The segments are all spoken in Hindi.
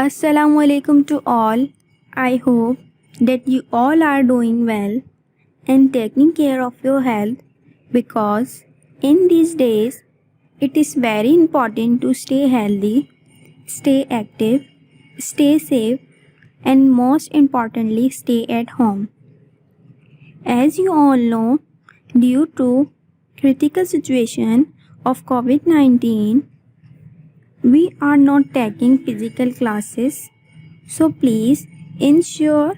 Assalamu alaikum to all. I hope that you all are doing well and taking care of your health, because in these days it is very important to stay healthy, stay active, stay safe, and most importantly stay at home. As you all know, due to critical situation of COVID-19, we are not taking physical classes, so please ensure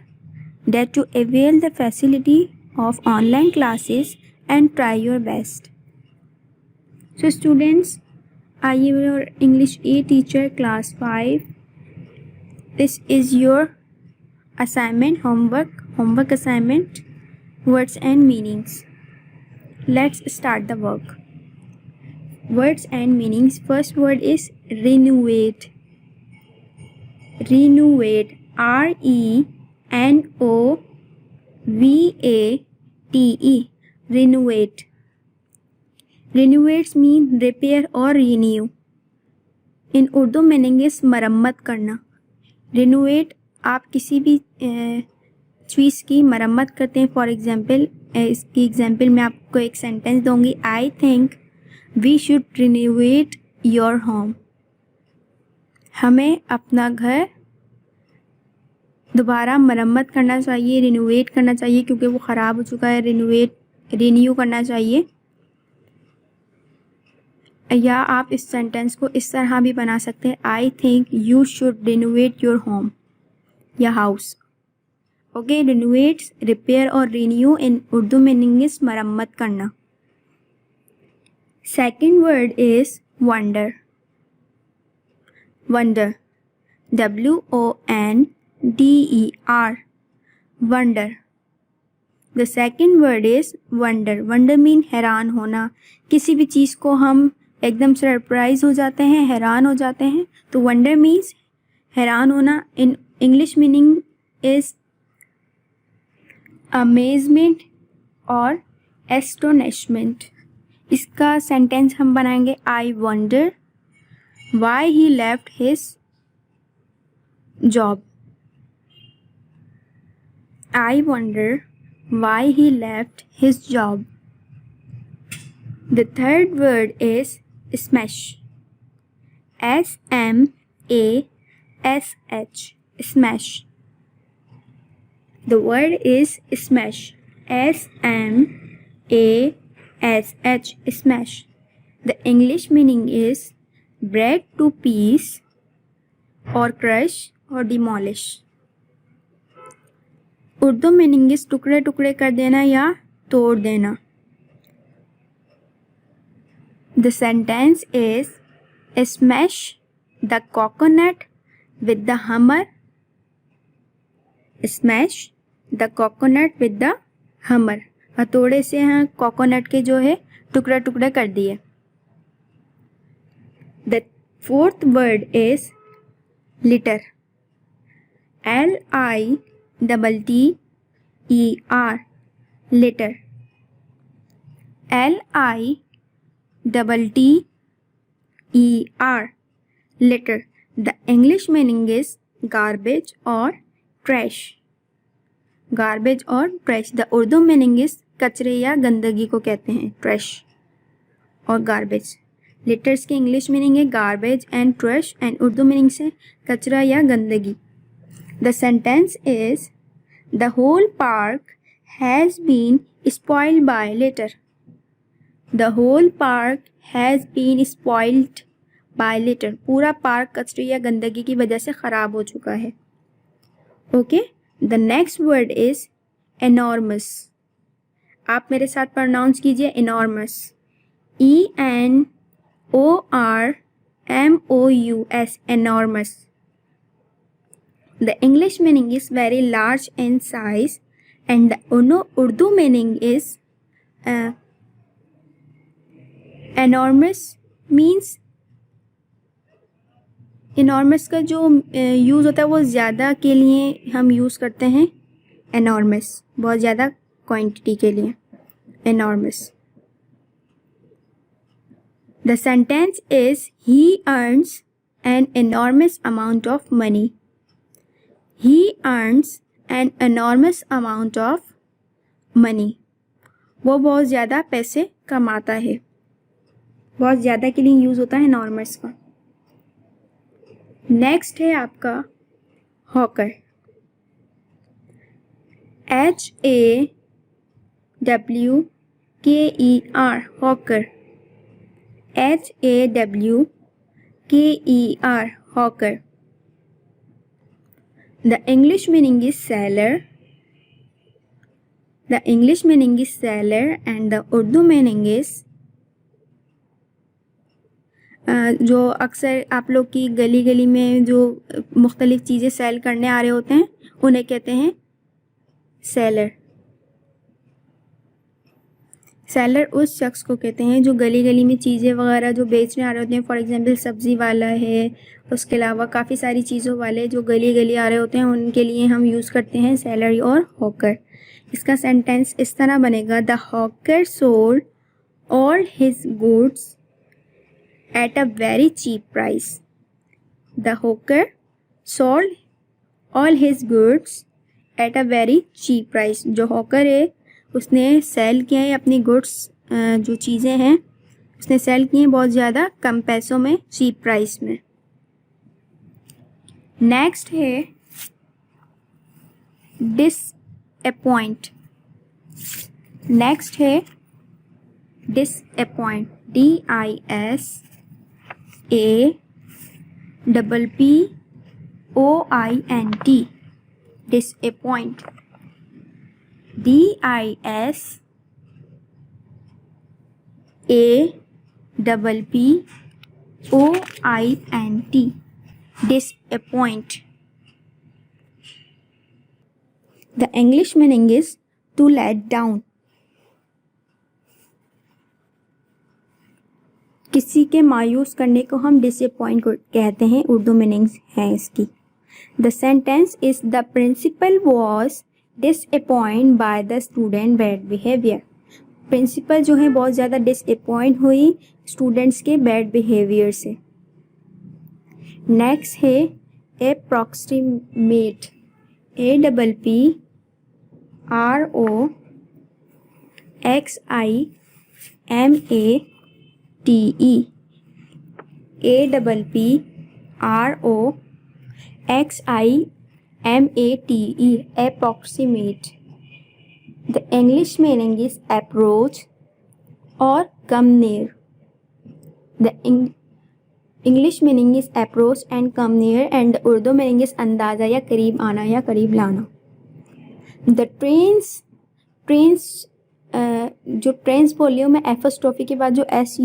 that you avail the facility of online classes and try your best. So students, I am your English A teacher, class 5. This is your assignment, homework assignment, words and meanings. Let's start the work. Words and meanings. First word is renovate. Renovate. RENOVATE. Renovate. Renovates mean repair or renew. In Urdu meaning is मरम्मत करना. रिनोवेट, आप किसी भी चीज़ की मरम्मत करते हैं. फॉर एग्जांपल, इसकी एग्जांपल मैं आपको एक सेंटेंस दूंगी. I think we should renovate your home. हमें अपना घर दोबारा मरम्मत करना चाहिए, रिनोवेट करना चाहिए, क्योंकि वो ख़राब हो चुका है. रिन्यू करना चाहिए. या आप इस सेंटेंस को इस तरह भी बना सकते हैं. I think you should renovate your home या हाउस. ओके, रिनोवेट्स, रिपेयर और renew in Urdu meaning is मरम्मत करना. Second word is wonder. Wonder, WONDER, wonder. The second word is wonder. Wonder mean हैरान होना. किसी भी चीज़ को हम एकदम सरप्राइज हो जाते हैं, हैरान हो जाते हैं, तो वंडर मीन्स हैरान होना. In English meaning is amazement और एस्टोनिशमेंट. इसका सेंटेंस हम बनाएंगे. I wonder why he left his job. I wonder why he left his job. The third word is smash. SMASH. Smash. The word is smash. SMASH. Smash. The English meaning is break to piece or crush or demolish. Urdu meaning is टुकड़े टुकड़े कर देना या तोड़ देना. The sentence is smash the coconut with the hammer. Smash the coconut with the hammer. हथौड़े से हैं कोकोनट के जो है टुकड़े टुकड़े कर दिए. The fourth word is litter. LITTER. Litter. LITTER. Litter. The English meaning is garbage or trash. Garbage or trash. The Urdu meaning is कचरे या गंदगी को कहते हैं trash और garbage. Litters की इंग्लिश मीनिंग है garbage and trash, and Urdu meaning से कचरा या गंदगी. The sentence is the whole park has been spoiled by litter. The whole park has been spoiled by litter. पूरा पार्क कचरे या गंदगी की वजह से ख़राब हो चुका है. Okay, the next word is enormous. आप मेरे साथ प्रोनाउंस कीजिए enormous. ENORMOUS. enormous. The English meaning is very large in size, and the Urdu meaning is enormous means enormous का जो यूज़ होता है वो ज़्यादा के लिए हम यूज़ करते हैं. enormous बहुत ज़्यादा क्वांटिटी के लिए enormous. The sentence is he earns an enormous amount of money. He earns an enormous amount of money. वो बहुत ज़्यादा पैसे कमाता है. बहुत ज़्यादा के लिए यूज़ होता है enormous का. नेक्स्ट है आपका hawker. HAWKER hawker. HAWKER hawker. The English meaning is seller. The English meaning is seller and the Urdu meaning is जो अक्सर आप लोग की गली गली में जो मुख्तलिफ चीज़ें सेल करने आ रहे होते हैं उन्हें कहते हैं सेलर. सेलर उस शख्स को कहते हैं जो गली गली में चीज़ें वगैरह जो बेचने आ रहे होते हैं. फॉर एग्जांपल सब्ज़ी वाला है, उसके अलावा काफ़ी सारी चीज़ों वाले जो गली गली आ रहे होते हैं उनके लिए हम यूज़ करते हैं सेलर और हॉकर. इसका सेंटेंस इस तरह बनेगा. The hawker sold all his goods at a very cheap price. The hawker sold all his goods at a very cheap price. जो हॉकर है उसने सेल किए हैं अपनी गुड्स, जो चीज़ें हैं उसने सेल किए हैं बहुत ज़्यादा कम पैसों में, चीप प्राइस में. नेक्स्ट है डिसअपॉइंट. नेक्स्ट है disappoint. DISAPPOINT. disappoint. DISAPPOINT. disappoint. The English meaning is to let down. किसी के मायूस करने को हम डिसअपॉइंट कहते हैं. उर्दू मीनिंग्स हैं इसकी. The sentence is the principal was disappoint by the student bad behaviour. Principal जो है बहुत ज़्यादा डिसअपॉइंट हुई स्टूडेंट्स के बैड बिहेवियर से. नेक्स्ट है approximate. APPROXIMATE. APPROXIMATE. approximate. The English meaning is approach or come near. The English meaning is approach and come near and the Urdu meaning is अंदाज़ा या करीब आना या करीब लाना. The trains जो ट्रेंस बोलियो में एफोस्ट्रोफी के बाद जो एस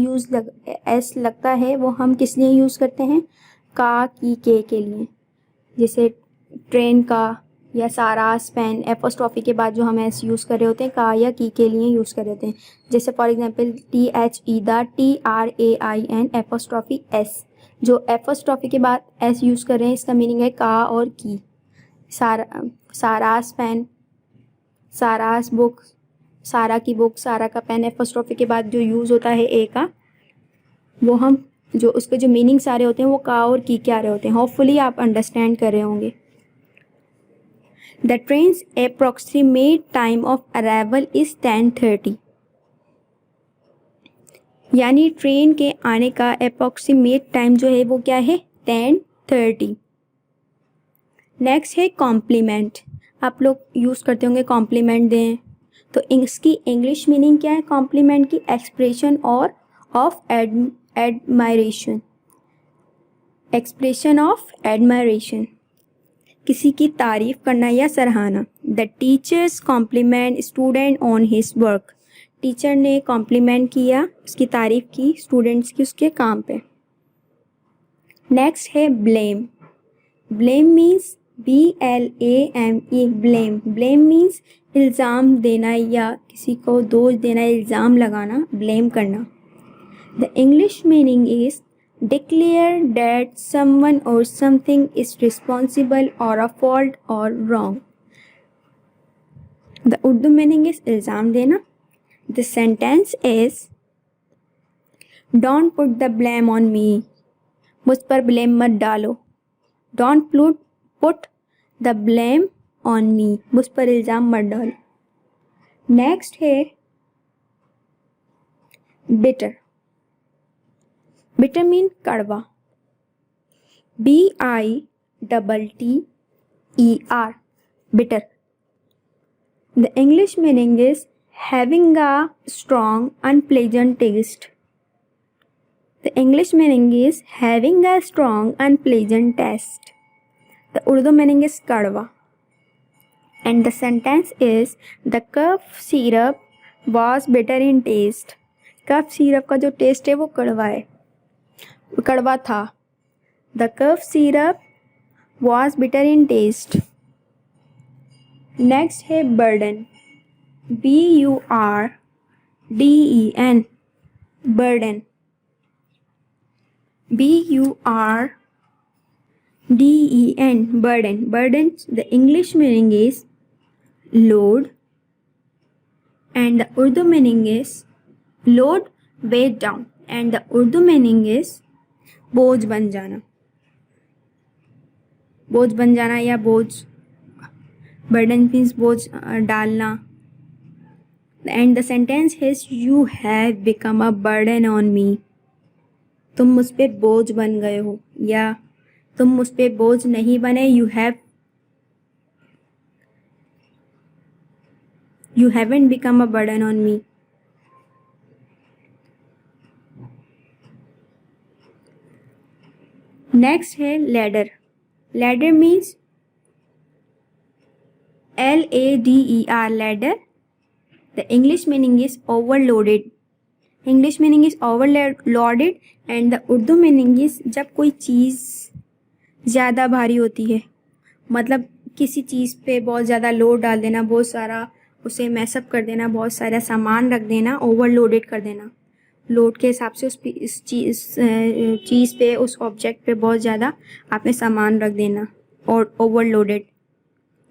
लगता है वो हम किस लिए यूज़ करते हैं? का, की, के लिए. जैसे ट्रेन का या सारास पेन, एफोस्ट्रोफी के बाद जो हम एस यूज़ कर रहे होते हैं का या की के लिए यूज़ कर रहे होते हैं. जैसे फॉर एग्जांपल THEDA एफोस्ट्रोफी एस. जो एफोस्ट्रोफी के बाद एस यूज़ कर रहे हैं इसका मीनिंग है का और की. सारास पेन, सारास बुक, सारा की बुक, सारा का पेन. एफोस्ट्रोफी के बाद जो यूज़ होता है ए का, वो हम जो उसके जो मीनिंग सारे होते हैं वो का और की के आ रहे होते हैं. होपफुली आप अंडरस्टैंड कर रहे होंगे. The trains approximate time of arrival is 10:30. यानी ट्रेन के आने का अप्रॉक्सीमेट टाइम जो है वो क्या है? 10:30. नेक्स्ट है कॉम्प्लीमेंट. आप लोग यूज़ करते होंगे कॉम्प्लीमेंट दें, तो इसकी इंग्लिश मीनिंग क्या है कॉम्प्लीमेंट की? एक्सप्रेशन और of admiration. Expression of admiration, किसी की तारीफ़ करना या सराहना. The teachers compliment student on his work. Teacher ने कॉम्प्लीमेंट किया, उसकी तारीफ़ की स्टूडेंट्स की उसके काम पे. नेक्स्ट है blame. Blame means BLAME. Blame means इल्ज़ाम देना या किसी को दोष देना, इल्ज़ाम लगाना, ब्लेम करना. The English meaning is declare that someone और समथिंग इज़ रिस्पॉन्सिबल और अ फॉल्ट और wrong. The Urdu meaning is इल्ज़ाम देना. The sentence is don't put the blame on me. मुझ पर ब्लेम मत डालो, don't put the blame on me, मुझ पर इल्ज़ाम मत डालो। नेक्स्ट है बिटर। बिटर मीन कड़वा, BITTER, bitter. The English meaning is having a strong, unpleasant taste. The English meaning is having a strong, unpleasant taste. The Urdu meaning is kadwa. And the sentence is the cough syrup was bitter in taste. Cough syrup का जो टेस्ट है वो कड़वा है, कड़वा था। The cough syrup was bitter in taste. Next है burden, BURDEN, burden, BURDEN, burden. Burden, the English meaning is load and the Urdu meaning is load, weight down, and the Urdu meaning is बोझ बन जाना, बोझ बन जाना या बोझ, बर्डन मीन्स बोझ डालना। And the sentence is you have become a burden on मी, तुम मुझ पे बोझ बन गए हो, या तुम मुझ पे बोझ नहीं बने, you haven't become a burden on me. Next है ladder. Ladder means LADER, ladder. The English meaning is overloaded. English meaning is overloaded and the Urdu meaning is जब कोई चीज़ ज़्यादा भारी होती है, मतलब किसी चीज़ पे बहुत ज़्यादा लोड डाल देना, बहुत सारा उसे मैसअप कर देना, बहुत सारा सामान रख देना, ओवरलोडेड कर देना। लोड के हिसाब से इस चीज़ पे, उस ऑब्जेक्ट पे बहुत ज़्यादा आपने सामान रख देना, और ओवरलोडेड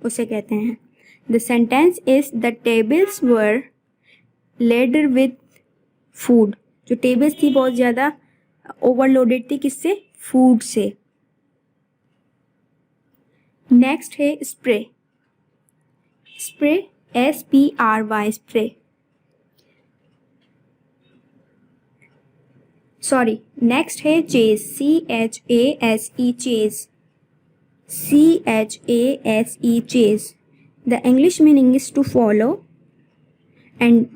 उसे कहते हैं। The sentence is the tables were ladder with food. जो टेबल्स थी बहुत ज़्यादा ओवरलोडेड थी, किससे? फूड से। नेक्स्ट है spry. Spry SPRY, spry. Sorry, next है chase, CHASE, chase, CHASE, chase. The English meaning is to follow and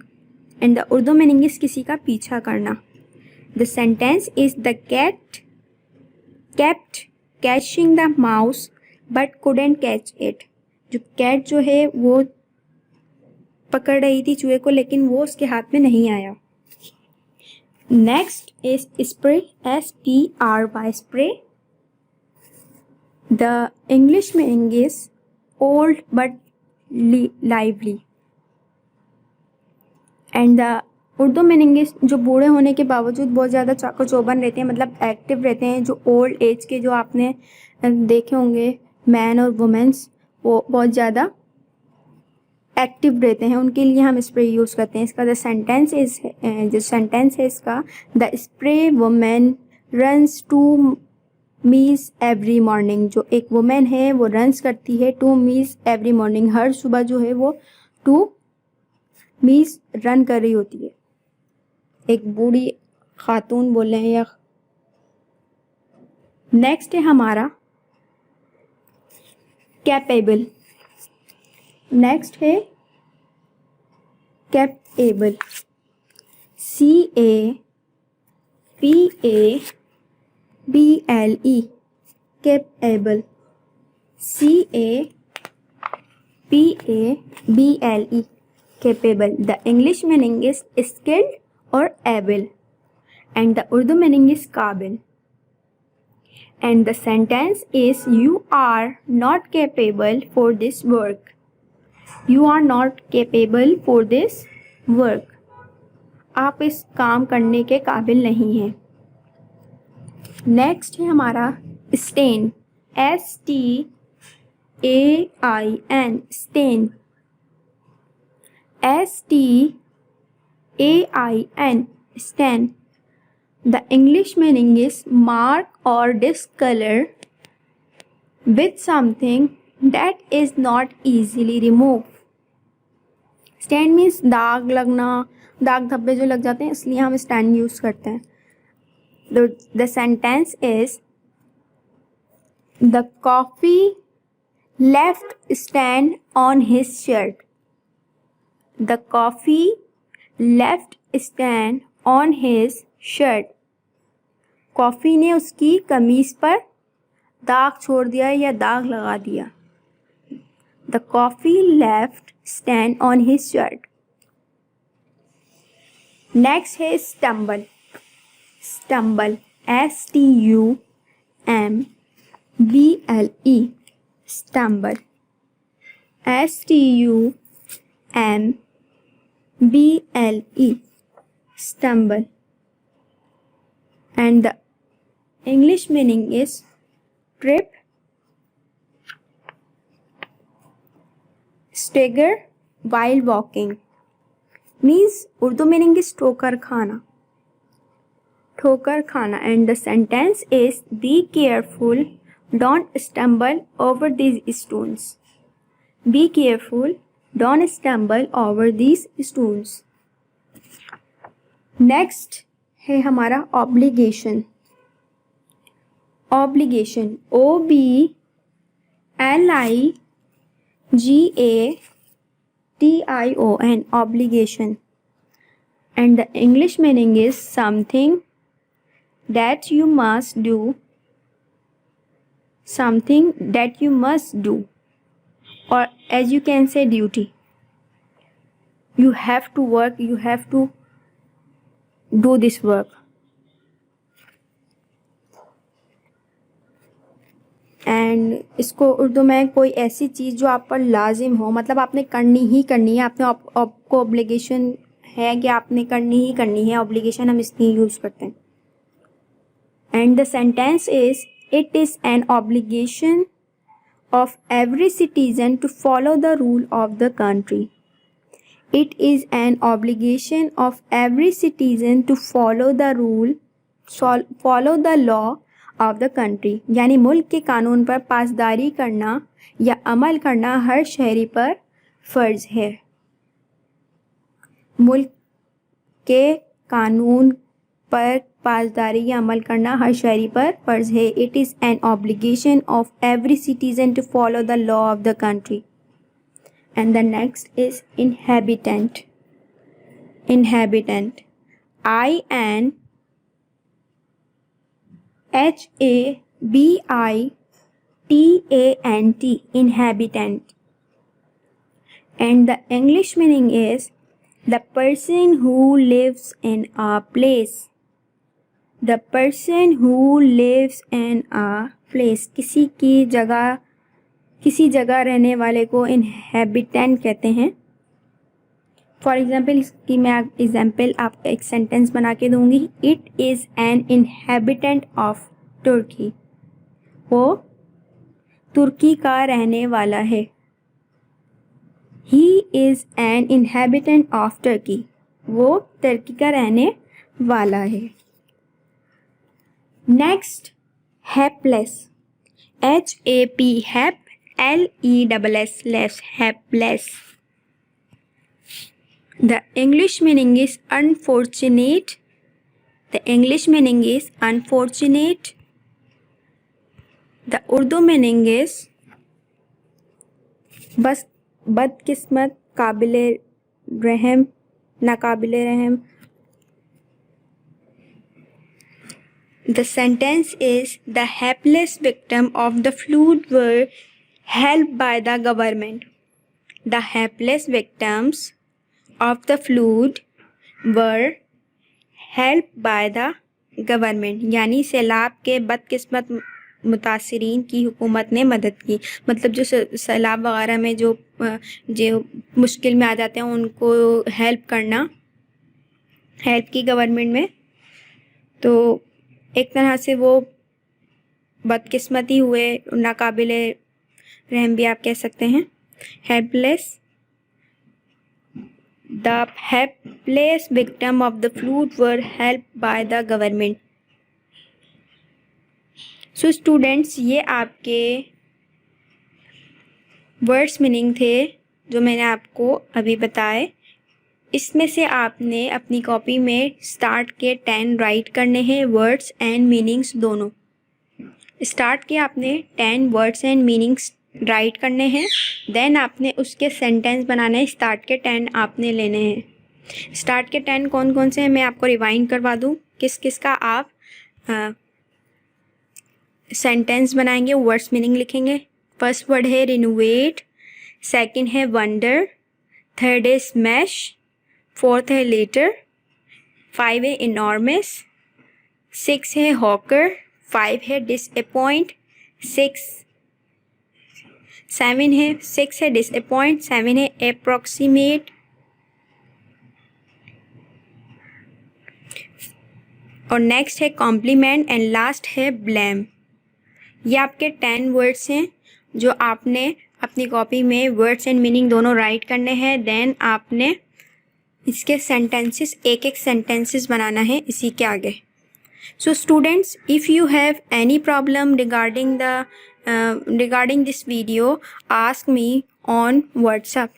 the Urdu meaning is किसी का पीछा करना। The sentence is the cat kept catching the mouse but couldn't catch it. जो कैट जो है वो पकड़ रही थी चूहे को, लेकिन वो उसके हाथ में नहीं आया। Next is spray, SPRY, spray. The English meaning is old but lively and the Urdu meaning is जो बूढ़े होने के बावजूद बहुत ज़्यादा चाको चौबंद रहते हैं, मतलब एक्टिव रहते हैं। जो ओल्ड एज के, जो आपने देखे होंगे मैन और वुमेन्स, वो बहुत ज़्यादा एक्टिव रहते हैं, उनके लिए हम स्प्रे यूज़ करते हैं। इसका जो सेंटेंस है इसका, the spray women runs two meals every morning. जो एक वुमेन है वो रन्स करती है 2 मील्स एवरी मॉर्निंग, हर सुबह जो है वो 2 मील्स रन कर रही होती है। एक बूढ़ी खातून बोले हैं या। नेक्स्ट है हमारा कैपेबल। नेक्स्ट है capable, CAPABLE, capable, CAPABLE, capable. The English meaning is skilled or able and the Urdu meaning is qabil. And the sentence is you are not capable for this work. You are not capable for this work. आप इस काम करने के काबिल नहीं हैं। नेक्स्ट है हमारा stain, STAIN, stain, STAIN, stain. The English meaning is mark or discolor with something that is not easily removed. Stain means दाग लगना, दाग धब्बे जो लग जाते हैं, इसलिए हम stain यूज करते हैं. The sentence is the coffee left stain on his shirt. The coffee left stain on his shirt. Coffee ने उसकी कमीज पर दाग छोड़ दिया या दाग लगा दिया. The coffee left stain on his shirt. Next है stumble. Stumble, S-T-U-M-B-L-E. Stumble, S-T-U-M-B-L-E. Stumble. And the English meaning is trip, stagger while walking. Means Urdu meaning is ठोकर खाना. And the sentence is be careful, don't stumble over these stones. Be careful, don't stumble over these stones. Next है हमारा obligation. O-B-L-I-G-A-T-I-O-N. Obligation. And the English meaning is something that you must do. Something that you must do. Or as you can say, duty. You have to work, you have to do this work. And इसको उर्दू में कोई ऐसी चीज़ जो आप पर लाजिम हो, मतलब आपने करनी ही करनी है, आपको ऑब्लिगेशन है कि आपने करनी ही करनी है, ऑब्लिगेशन हम इसलिए यूज़ करते हैं. And the sentence is it is an obligation of every citizen to follow the rule of the country. It is an obligation of every citizen to follow the law of the country. यानी मुल्क के कानून पर पासदारी करना या अमल करना हर शहरी पर फ़र्ज़ है. मुल्क के कानून पर पासदारी या अमल करना हर शहरी पर फ़र्ज़ है. It is an obligation of every citizen to follow the law of the country. And the next is inhabitant. I-N-H-A-B-I-T-A-N-T. Inhabitant. And the English meaning is the person who lives in a place. The person who lives in a place. किसी जगह रहने वाले को इनहेबिटेंट कहते हैं. फॉर एग्ज़ाम्पल इसकी मैं एग्जाम्पल आपको एक सेंटेंस बना के दूंगी. It is an inhabitant of तुर्की. वो तुर्की का रहने वाला है. He is an inhabitant of Turkey. वो तुर्की का रहने वाला है. Next helpless. H-A-P हेप L-E-S-S helpless. The English meaning is unfortunate. The English meaning is unfortunate. The Urdu meaning is बस बदकिस्मत, काबिले रहम, नाकाबिले रहम. The sentence is the helpless victim of the flood were helped by the government. The helpless victims of the flood were helped by the government. यानी सैलाब के बदकिस्मत मुतासिरीन की हुकूमत ने मदद की. मतलब जो सैलाब वगैरह में जो मुश्किल में आ जाते हैं उनको हेल्प करना, हेल्प की गवर्नमेंट में. तो एक तरह से वो बदकिस्मती हुए, नाकाबिले रहम भी आप कह सकते हैं. Helpless The helpless victim of the flood were helped by the government. So students, ये आपके वर्ड्स मीनिंग थे जो मैंने आपको अभी बताए। इसमें से आपने अपनी कॉपी में स्टार्ट के 10 राइट करने हैं, वर्ड्स एंड मीनिंग्स दोनों। स्टार्ट के आपने 10 वर्ड्स एंड मीनिंग्स राइट करने हैं, देन आपने उसके सेंटेंस बनाने हैं। स्टार्ट के 10 आपने लेने हैं। स्टार्ट के 10 कौन कौन से हैं मैं आपको रिवाइंड करवा दूँ, किस किस का आप सेंटेंस बनाएंगे, वर्ड्स मीनिंग लिखेंगे। फर्स्ट वर्ड है रिनोवेट, सेकंड है वंडर, थर्ड है स्मैश, फोर्थ है लेटर, 5 है इनॉर्मस, 6 है हॉकर, 5 है डिसअपॉइंट, 6 है डिसअपॉइंट, 7 है अप्रॉक्सीमेट, और नेक्स्ट है कॉम्प्लीमेंट एंड लास्ट है ब्लेम। ये आपके 10 वर्ड्स हैं जो आपने अपनी कॉपी में वर्ड्स एंड मीनिंग दोनों राइट करने हैं। देन आपने इसके सेंटेंसेस एक सेंटेंसेस बनाना है इसी के आगे। So students, if you have any problem regarding this video, ask me on WhatsApp.